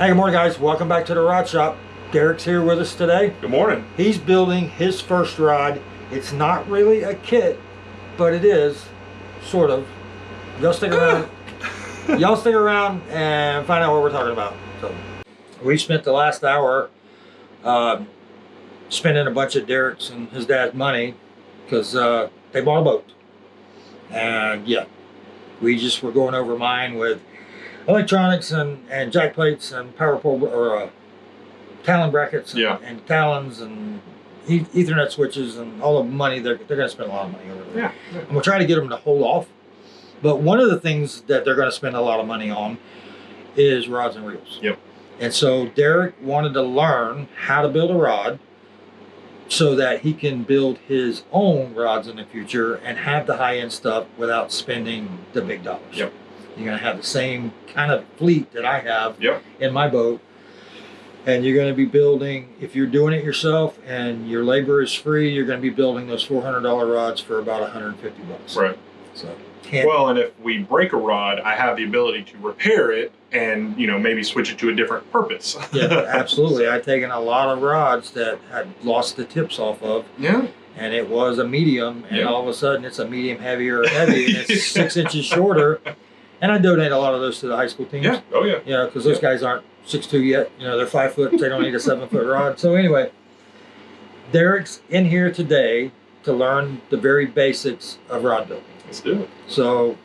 Hey, good morning, guys. Welcome back to the Rod Shop. Derek's here with us today. Good morning. He's building his first rod. It's not really a kit, but it is, sort of. Y'all stick around. Y'all stick around and find out what we're talking about. So, we spent the last hour spending a bunch of Derek's and his dad's money because they bought a boat. And yeah, we just were going over mine with electronics and jack plates and power pole or Talon brackets and Talons and Ethernet switches and all the money. They're going to spend a lot of money over there. Yeah. And we'll try to get them to hold off. But one of the things that they're going to spend a lot of money on is rods and reels. Yep. And so Derek wanted to learn how to build a rod so that he can build his own rods in the future and have the high-end stuff without spending the big dollars. Yep. You're going to have the same kind of fleet that I have Yep. in my boat. And you're going to be building, if you're doing it yourself and your labor is free, you're going to be building those $400 rods for about $150. Right. So, well, and if we break a rod, I have the ability to repair it and, maybe switch it to a different purpose. Yeah, absolutely. I've taken a lot of rods that had lost the tips off of. Yeah. And it was a medium, and all of a sudden it's a medium heavier heavy, and it's 6 inches shorter. And I donate a lot of those to the high school teams. Yeah. Oh, yeah. Yeah, because those guys aren't 6'2" yet. They're 5 foot. They don't need a 7-foot rod. So anyway, Derek's in here today to learn the very basics of rod building. Let's do it. So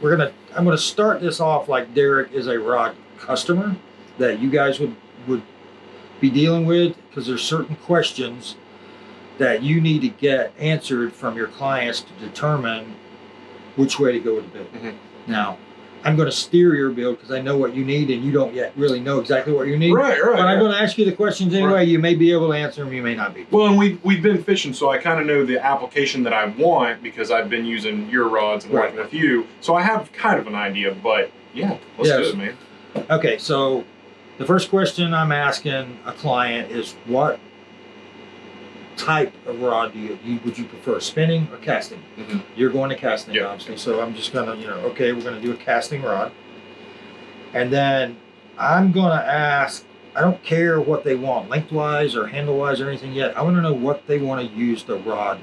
I'm gonna start this off like Derek is a rod customer that you guys would be dealing with, because there's certain questions that you need to get answered from your clients to determine which way to go with the build. Mm-hmm. Now, I'm going to steer your build because I know what you need and you don't yet really know exactly what you need. Right. But I'm going to ask you the questions anyway. Right. You may be able to answer them, you may not be. Well, and we've been fishing, so I kind of know the application that I want because I've been using your rods and working with you. So I have kind of an idea, but yeah, let's do it, man. Okay, so the first question I'm asking a client is, what type of rod would you prefer, spinning or casting? Mm-hmm. You're going to casting, obviously. So I'm just gonna, okay, we're gonna do a casting rod, and then I'm gonna ask. I don't care what they want, lengthwise or handle-wise or anything yet. I want to know what they want to use the rod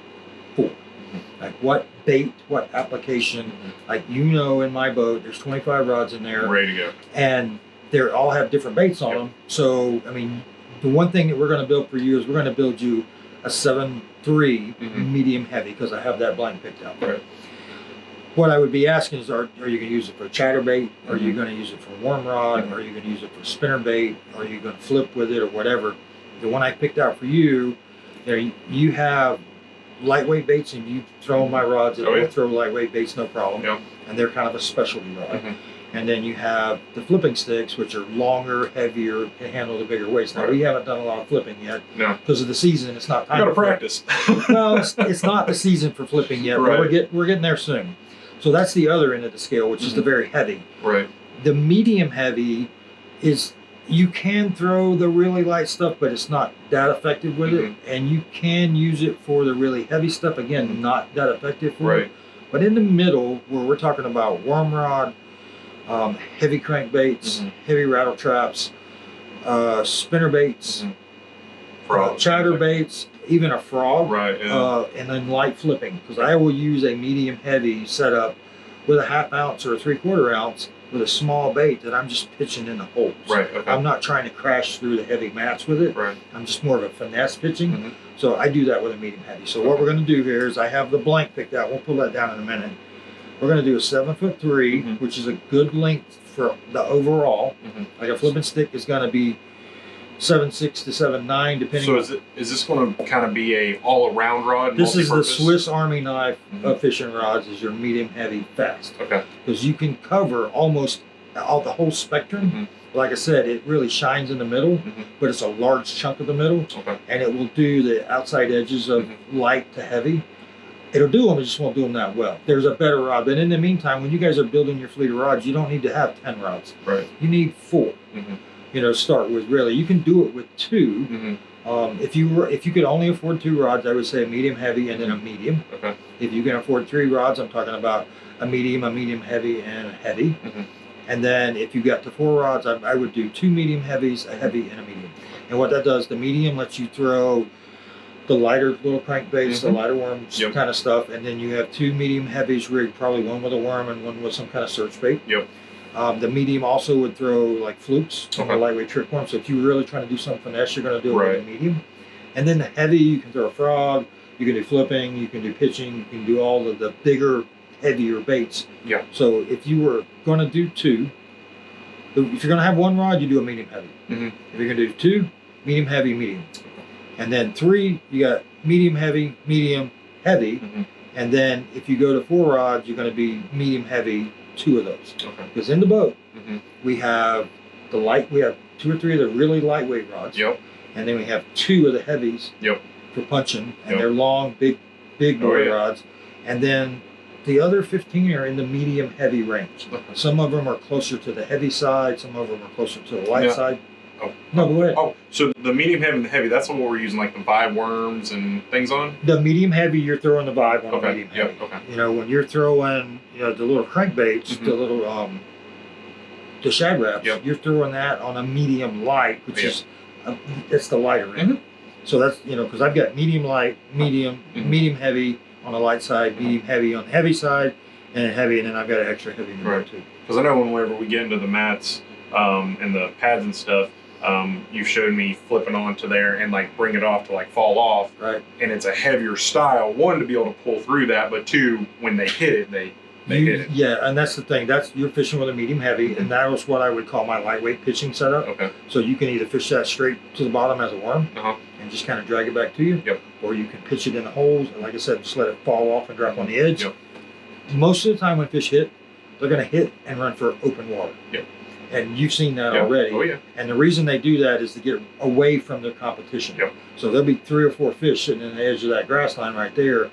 for. Mm-hmm. Like what bait, what application. Mm-hmm. Like in my boat, there's 25 rods in there, ready to go, and they all have different baits on them. So I mean, the one thing that we're going to build for you is we're going to build you a 7.3 medium heavy, because I have that blank picked out. Right. What I would be asking is, are you going to use it for chatterbait? Are you going to use it for worm rod? Are you going to use it for spinnerbait? Are you going to flip with it or whatever? The one I picked out for you, you have lightweight baits, and you throw my rods. It'll throw lightweight baits, no problem. Yep. And they're kind of a specialty rod. And then you have the flipping sticks, which are longer, heavier, can handle the bigger weights. Now, we haven't done a lot of flipping yet. No. Because of the season, it's not time. You got to practice. Well, it's not the season for flipping yet, but we're getting there soon. So that's the other end of the scale, which is the very heavy. Right. The medium heavy is, you can throw the really light stuff, but it's not that effective with it. And you can use it for the really heavy stuff. Again, not that effective for it. But in the middle, where we're talking about worm rod, heavy crankbaits, heavy rattle traps, spinner baits, chatterbaits, even a frog, and then light flipping. Because I will use a medium heavy setup with a 1/2 ounce or a 3/4 ounce with a small bait that I'm just pitching in the holes. Right. Okay. I'm not trying to crash through the heavy mats with it. Right. I'm just more of a finesse pitching. So I do that with a medium heavy. So what we're going to do here is, I have the blank picked out. We'll pull that down in a minute. We're going to do a 7'3", which is a good length for the overall. Like a flipping stick is going to be 7'6" to 7'9", depending. So is this going to kind of be a all-around rod? This is the Swiss Army knife of fishing rods. Is your medium heavy fast? Okay. Because you can cover almost the whole spectrum. Like I said, it really shines in the middle, but it's a large chunk of the middle, and it will do the outside edges of light to heavy. It'll do them, it just won't do them that well. There's a better rod. But in the meantime, when you guys are building your fleet of rods, you don't need to have 10 rods. Right. You need 4. Start with, really. You can do it with 2. If you could only afford 2 rods, I would say a medium heavy and then a medium. Okay. If you can afford 3 rods, I'm talking about a medium heavy, and a heavy. And then if you got to 4 rods, I would do 2 medium heavies, a heavy, and a medium. And what that does, the medium lets you throw the lighter little crankbaits, the lighter worms kind of stuff, and then you have 2 medium heavies rigged, probably one with a worm and one with some kind of search bait. The medium also would throw like flukes, a lightweight trick worm. So if you're really trying to do some finesse, you're going to do it with a medium. And then the heavy, you can throw a frog, you can do flipping, you can do pitching, you can do all of the bigger, heavier baits. So if you were going to do 2, if you're going to have 1 rod, you do a medium heavy. If you're going to do 2, medium heavy, medium. And then 3, you got medium heavy, heavy. And then if you go to 4 rods, you're going to be medium heavy, 2 of those. Because in the boat, we have we have 2 or 3 of the really lightweight rods. And then we have 2 of the heavies for punching, and they're long, big boy rods. And then the other 15 are in the medium heavy range. Some of them are closer to the heavy side, some of them are closer to the light side. No, go ahead. So the medium heavy and the heavy, that's what we're using like the vibe worms and things on? The medium heavy, you're throwing the vibe on the medium heavy. You know, when you're throwing the little crankbaits, the little the shad wraps, you're throwing that on a medium light, which is it's the lighter end. So that's, because I've got medium light, medium, medium heavy on the light side, medium heavy on the heavy side, and heavy, and then I've got an extra heavy in there too. Because I know whenever we get into the mats and the pads and stuff, you showed me flipping onto there and like bring it off to like fall off. Right. And it's a heavier style. 1, to be able to pull through that, but 2, when they hit it, they hit it. Yeah, and that's the thing. You're fishing with a medium heavy, and that was what I would call my lightweight pitching setup. So you can either fish that straight to the bottom as a worm and just kind of drag it back to you, or you can pitch it in the holes and, like I said, just let it fall off and drop on the edge. Most of the time when fish hit, they're going to hit and run for open water. And you've seen that already. And the reason they do that is to get away from their competition. So there'll be 3 or 4 fish sitting in the edge of that grass line right there,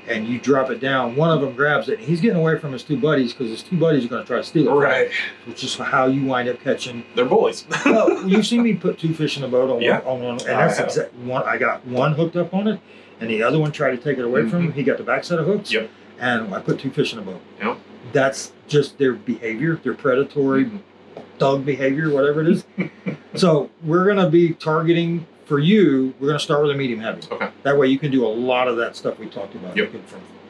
and you drop it down. One of them grabs it, and he's getting away from his 2 buddies because his 2 buddies are going to try to steal it. Which is how you wind up catching. They're bullies. Well, you've seen me put 2 fish in a boat on one, and that's exactly one. I got one hooked up on it, and the other one tried to take it away from him. He got the back set of hooks, and I put 2 fish in a boat. That's just their behavior, their predatory thug behavior, whatever it is. So we're going to be targeting, for you, we're going to start with a medium heavy. That way you can do a lot of that stuff we talked about.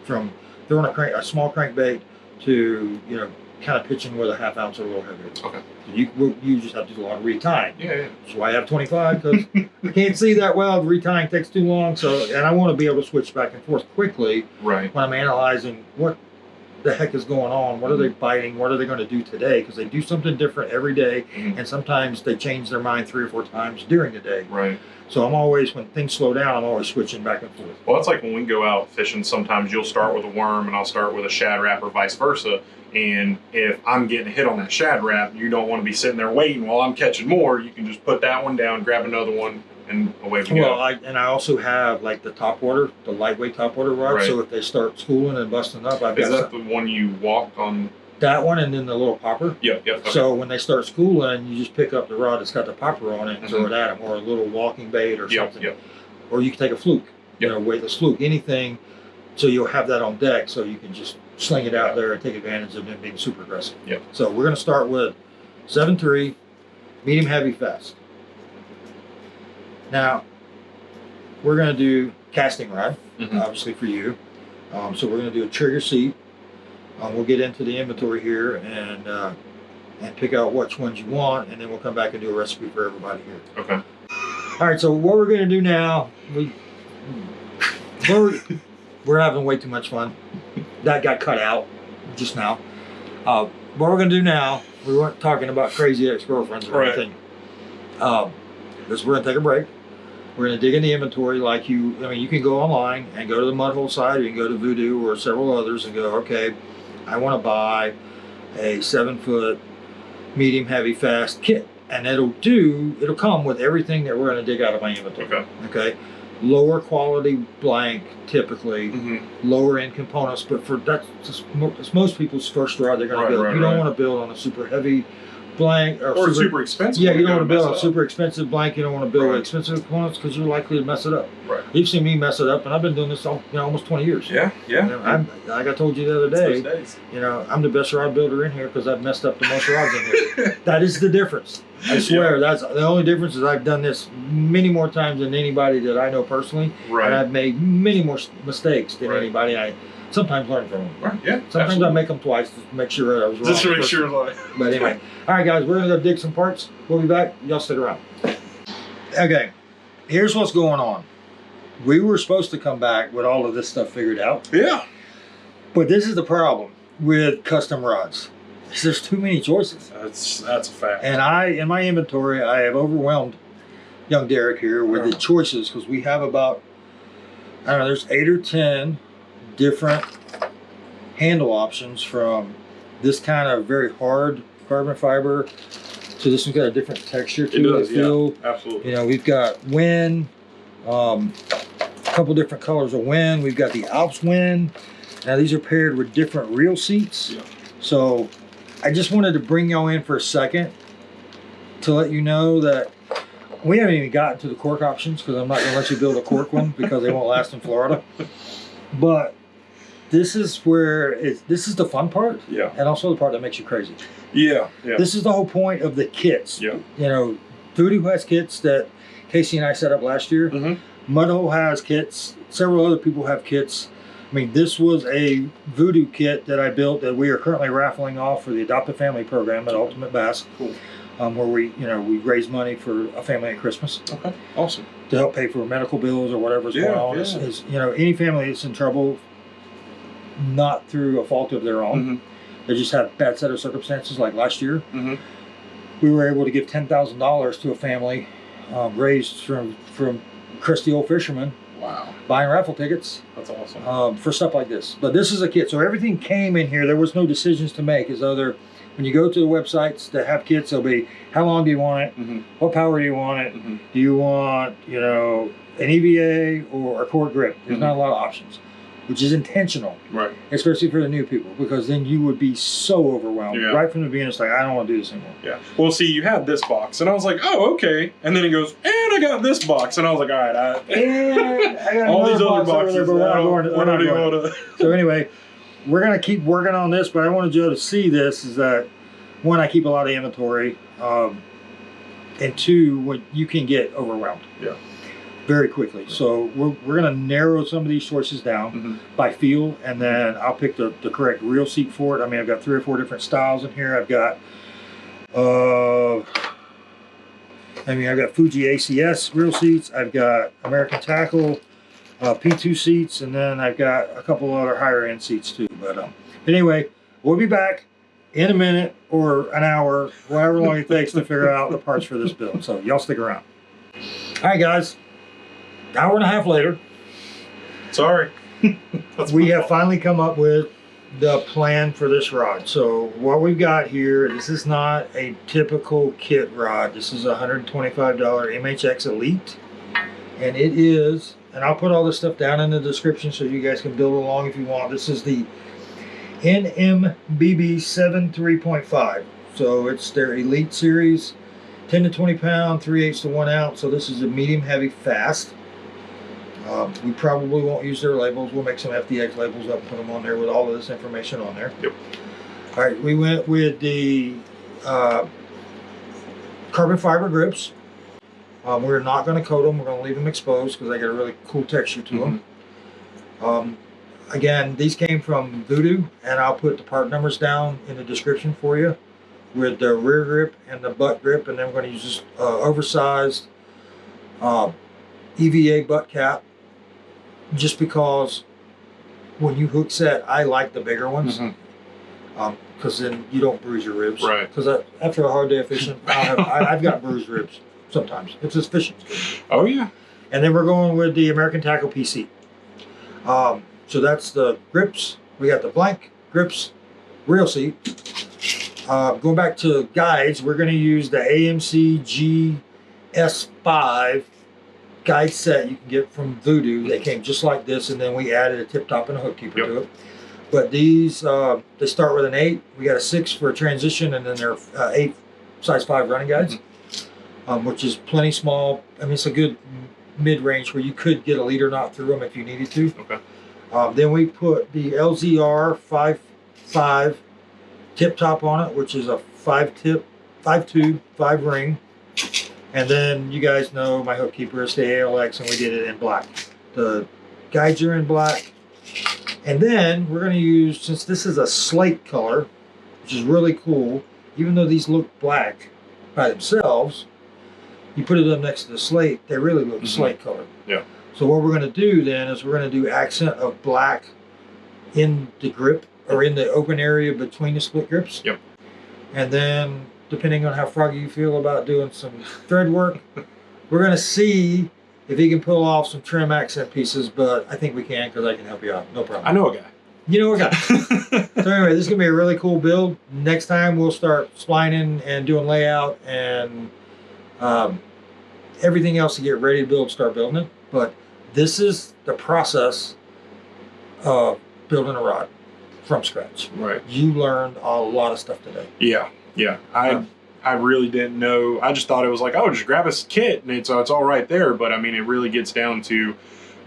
From throwing a small crankbait to, kind of pitching with a 1/2 ounce or a little heavier. So you just have to do a lot of retying. That's why I have 25, because I can't see that well. Retying takes too long. And I want to be able to switch back and forth quickly when I'm analyzing what the heck is going on, what are they biting, what are they going to do today, because they do something different every day, and sometimes they change their mind 3 or 4 times during the day. So I'm always, when things slow down, I'm always switching back and forth. Well, it's like when we go out fishing, sometimes you'll start with a worm and I'll start with a shad wrap, or vice versa. And if I'm getting a hit on that shad wrap, you don't want to be sitting there waiting while I'm catching more. You can just put that one down, grab another one, and away we go. Well, I also have like the topwater, the lightweight topwater rod. So if they start schooling and busting up, I've got. Is that the one you walk on? That one, and then the little popper. So when they start schooling, you just pick up the rod that's got the popper on it and throw it at them, or a little walking bait or something. Or you can take a fluke, weightless fluke, anything. So you'll have that on deck, so you can just sling it out there and take advantage of them being super aggressive. So we're going to start with 7.3, medium heavy fast. Now, we're going to do casting rod, obviously for you. So we're going to do a trigger seat. We'll get into the inventory here and pick out which ones you want, and then we'll come back and do a recipe for everybody here. All right, so what we're going to do now, we're having way too much fun. That got cut out just now. What we're going to do now, we weren't talking about crazy ex-girlfriends or anything. We're going to take a break. We're going to dig in the inventory you can go online and go to the Mudhole site, or you can go to Voodoo or several others and go, okay, I want to buy a 7-foot medium heavy fast kit. And it'll come with everything that we're going to dig out of my inventory. Okay. Lower quality blank, typically, lower end components, but that's most people's first rod they're going to build. You don't want to build on a super heavy blank or super expensive. Yeah, you don't want to build a super expensive blank. You don't want to build expensive components because you're likely to mess it up. Right. You've seen me mess it up, and I've been doing this almost 20 years. Yeah. You know, like I told you the other day, you know, I'm the best rod builder in here because I've messed up the most rods in here. That is the difference. I swear, that's the only difference. Is I've done this many more times than anybody that I know personally, and I've made many more mistakes than anybody. I sometimes learn from them. Right. Yeah. Sometimes absolutely. I make them twice to make sure I was wrong. Just to make sure. But anyway, all right, guys, we're gonna go dig some parts. We'll be back. Y'all stick around. Okay, here's what's going on. We were supposed to come back with all of this stuff figured out. Yeah. But this is the problem with custom rods. There's too many choices. That's a fact. And in my inventory, I have overwhelmed young Derek here with the choices because we have about, I don't know, there's 8 or 10 different handle options from this kind of very hard carbon fiber to this one's got a different texture to it. Yeah, absolutely. You know, we've got Win, a couple different colors of Win. We've got the Alps Win. Now these are paired with different reel seats. Yeah. So I just wanted to bring y'all in for a second to let you know that we haven't even gotten to the cork options because I'm not going to let you build a cork one because they won't last in Florida. But this is where this is the fun part, and also the part that makes you crazy. Yeah. This is the whole point of the kits. Yeah. You know, Voodoo has kits that Casey and I set up last year. Mudhole has kits. Several other people have kits. I mean, this was a Voodoo kit that I built that we are currently raffling off for the Adopt a Family program at Ultimate Bass. Cool. Where we raise money for a family at Christmas. Okay. Awesome. To help pay for medical bills or whatever's going on. Is, you know, any family that's in trouble, not through a fault of their own, they just had a bad set of circumstances. Like last year, we were able to give $10,000 to a family raised from Christy Old Fisherman. Wow. Buying raffle tickets. That's awesome. For stuff like this. But this is a kit. So everything came in here. There was no decisions to make. When you go to the websites that have kits, they'll be, how long do you want it? What power do you want it? Do you want, you know, an EVA or a cord grip? There's not a lot of options, which is intentional. Right. Especially for the new people, because then you would be so overwhelmed. Right from the beginning, it's like, I don't want to do this anymore. Yeah. Well, see, you had this box, and I was like, oh, okay. And then he goes, and I got this box. And I was like, all right. I got all these other boxes. boxes. But we're not going. So anyway, we're going to keep working on this, but I wanted you to see this is that, one, I keep a lot of inventory, and two, when you can get overwhelmed very quickly. So we're going to narrow some of these choices down by feel, and then I'll pick the correct reel seat for it. I mean, I've got 3 or 4 different styles in here. I've got Fuji ACS reel seats. I've got American Tackle P2 seats, and then I've got a couple other higher end seats too. But anyway, we'll be back in a minute or an hour, however long it takes to figure out the parts for this build. So y'all stick around. All right, guys. Hour and a half later. Sorry. We have finally come up with the plan for this rod. So what we've got here, this is not a typical kit rod. This is a $125 MHX Elite. And it is, and I'll put all this stuff down in the description so you guys can build along if you want. This is the NMBB 7 3.5. So it's their Elite series, 10 to 20 pound, 3/8 to 1 ounce. So this is a medium heavy fast. We probably won't use their labels. We'll make some FDX labels up and put them on there with all of this information on there. Yep. All right, we went with the carbon fiber grips. We're not going to coat them. We're going to leave them exposed because they got a really cool texture to them. Again, these came from Voodoo, and I'll put the part numbers down in the description for you with the rear grip and the butt grip, and then we're going to use this oversized EVA butt cap, just because when you hook set, I like the bigger ones, because then you don't bruise your ribs. Right. Because after a hard day of fishing, I've got bruised ribs sometimes. It's just fishing. Oh yeah. And then we're going with the American Tackle PC. So that's the grips. We got the blank grips, reel seat. Going back to guides, we're going to use the AMC GS5 guide set you can get from Voodoo. They came just like this, and then we added a tip top and a hook keeper to it. But these, they start with an 8. We got a 6 for a transition, and then they're 8 size 5 running guides, which is plenty small. I mean, it's a good mid-range where you could get a leader knot through them if you needed to. Okay. Then we put the LZR 5.5 tip top on it, which is a 5-tip, 5-tube, 5-ring. And then you guys know my hook keeper is the ALX, and we did it in black. The guides are in black. And then we're going to use, since this is a slate color, which is really cool, even though these look black by themselves, you put it up next to the slate, they really look slate color. Yeah. So what we're going to do then is we're going to do accent of black in the grip, or in the open area between the split grips. Yep. And then, depending on how froggy you feel about doing some thread work, we're going to see if he can pull off some trim accent pieces, but I think we can because I can help you out. No problem. I know a guy. You know a guy. So anyway, this is going to be a really cool build. Next time we'll start splining and doing layout and everything else to get ready to build, start building it. But this is the process of building a rod from scratch. Right. You learned a lot of stuff today. Yeah. Yeah. I really didn't know. I just thought it was like, oh, just grab a kit and it's all right there. But I mean, it really gets down to,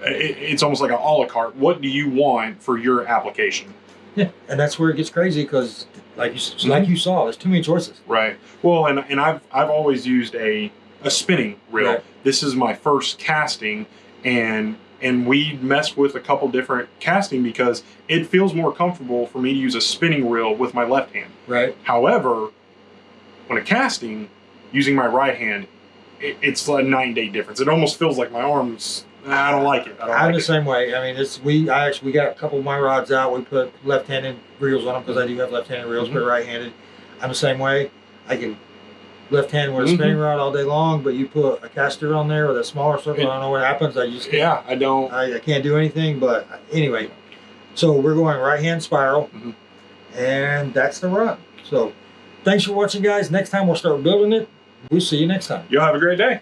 it's almost like an a la carte. What do you want for your application? Yeah, and that's where it gets crazy because, like you saw, there's too many choices. Right. Well, and I've always used a spinning reel. Right. This is my first casting, and we messed with a couple different casting because it feels more comfortable for me to use a spinning reel with my left hand. Right. However, when a casting, using my right hand, it's a night and day difference. It almost feels like my arms. I don't like it. I'm the same way. I mean, we got a couple of my rods out. We put left-handed reels on them because I do have left-handed reels, but right-handed. I'm the same way. I can left-handed with a spinning rod all day long, but you put a caster on there with a smaller circle, I don't know what happens. I just can't. Yeah, I don't. I can't do anything. But anyway, so we're going right-hand spiral, and that's the rod. So thanks for watching, guys. Next time we'll start building it. We'll see you next time. You'll have a great day.